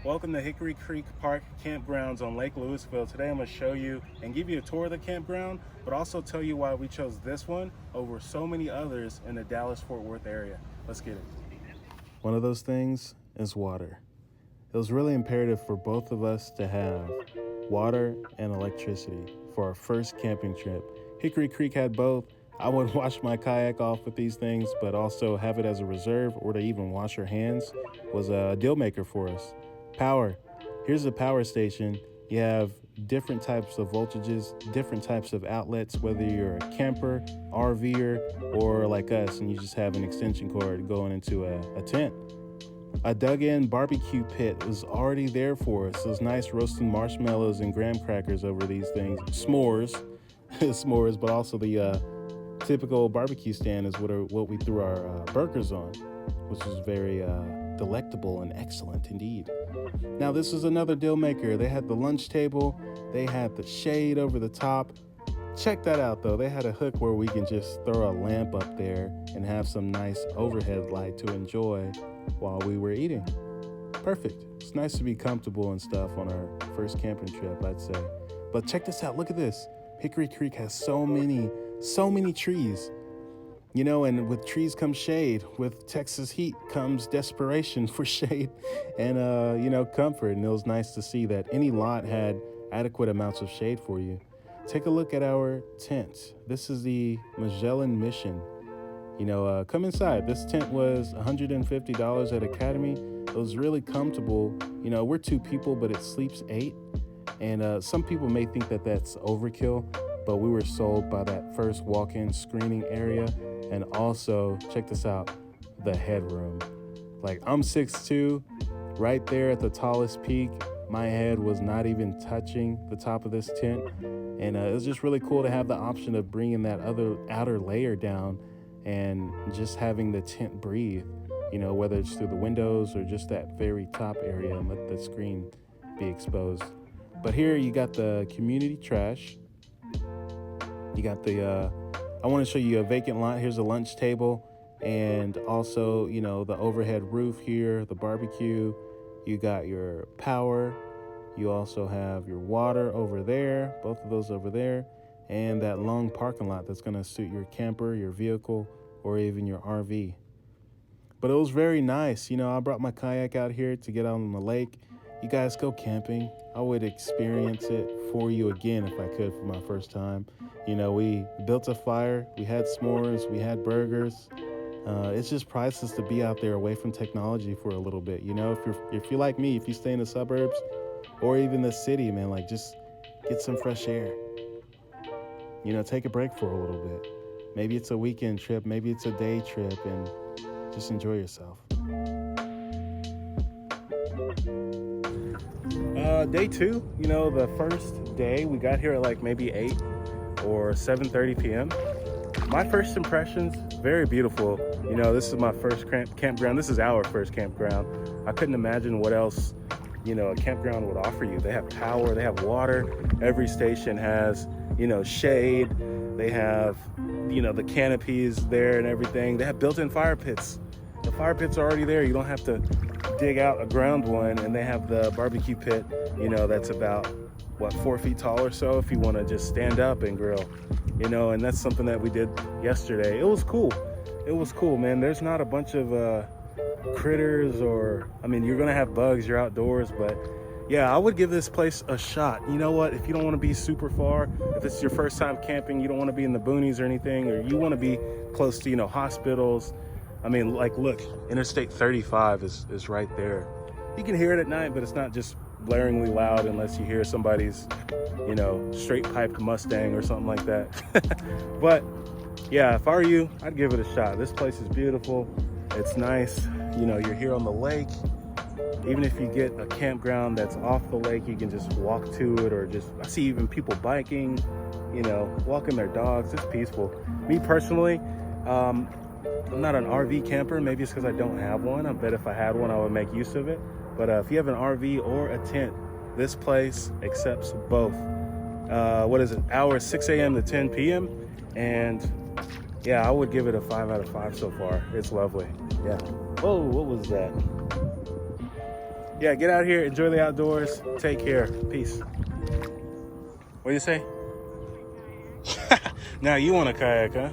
Welcome to Hickory Creek Park Campgrounds on Lake Lewisville. Today I'm going to show you and give you a tour of the campground, but also tell you why we chose this one over so many others in the Dallas-Fort Worth area. Let's get it. One of those things is water. It was really imperative for both of us to have water and electricity for our first camping trip. Hickory Creek had both. I would wash my kayak off with these things, but also have it as a reserve or to even wash your hands was a deal maker for us. Power. Here's a power station. You have different types of voltages, different types of outlets, whether you're a camper, RVer, or like us, and you just have an extension cord going into a tent. A dug-in barbecue pit was already there for us. Those nice roasting marshmallows and graham crackers over these things. S'mores, s'mores, but also the typical barbecue stand is what we threw our burgers on, which was very delectable and excellent indeed. Now this is another deal maker. They had the lunch table, they had the shade over the top. Check that out though. They had a hook where we can just throw a lamp up there and have some nice overhead light to enjoy while we were eating. Perfect. It's nice to be comfortable and stuff on our first camping trip, I'd say. But check this out. Look at this. Hickory Creek has so many trees. You know, and with trees comes shade. With Texas heat comes desperation for shade and, comfort. And it was nice to see that any lot had adequate amounts of shade for you. Take a look at our tent. This is the Magellan Mission. Come inside. This tent was $150 at Academy. It was really comfortable. We're 2 people, but it sleeps 8. And some people may think that that's overkill, but we were sold by that first walk-in screening area. And also, check this out, the headroom. Like, I'm 6'2", right there at the tallest peak. My head was not even touching the top of this tent. And it was just really cool to have the option of bringing that other outer layer down and just having the tent breathe, whether it's through the windows or just that very top area and let the screen be exposed. But here you got the community trash. You got I want to show you a vacant lot. Here's a lunch table and also, the overhead roof here, the barbecue. You got your power. You also have your water over there, both of those over there, and that long parking lot that's going to suit your camper, your vehicle, or even your RV. But it was very nice. I brought my kayak out here to get out on the lake. You guys go camping. I would experience it for you again if I could for my first time. We built a fire, we had s'mores, we had burgers. It's just priceless to be out there away from technology for a little bit. If you're like me, if you stay in the suburbs or even the city, man, like just get some fresh air. Take a break for a little bit. Maybe it's a weekend trip, maybe it's a day trip, and just enjoy yourself. Day 2, the first day, we got here at like maybe 8 or 7:30 p.m. My first impressions, very beautiful. This is my first campground. This is our first campground. I couldn't imagine what else, a campground would offer you. They have power, they have water. Every station has, shade. They have, the canopies there and everything. They have built-in fire pits. The fire pits are already there. You don't have to dig out a ground one, and they have the barbecue pit, that's about 4 feet tall or so if you want to just stand up and grill, and that's something that we did yesterday. It was cool, man. There's not a bunch of critters or, you're gonna have bugs, you're outdoors, but yeah, I would give this place a shot. You know what, if you don't want to be super far, if it's your first time camping, you don't want to be in the boonies or anything, or you want to be close to hospitals, look, Interstate 35 is right there. You can hear it at night, but it's not just blaringly loud unless you hear somebody's, straight piped Mustang or something like that. But yeah, if I were you, I'd give it a shot. This place is beautiful. It's nice. You're here on the lake. Even if you get a campground that's off the lake, you can just walk to it, or I see even people biking, walking their dogs. It's peaceful. Me personally, I'm not an RV camper. Maybe it's because I don't have one. I bet if I had one, I would make use of it. But if you have an RV or a tent, this place accepts both. Hours 6 a.m. to 10 p.m. And yeah, I would give it a 5 out of 5 so far. It's lovely. Yeah. Oh, what was that? Yeah, get out here, enjoy the outdoors. Take care. Peace. What do you say? Now you want a kayak, huh?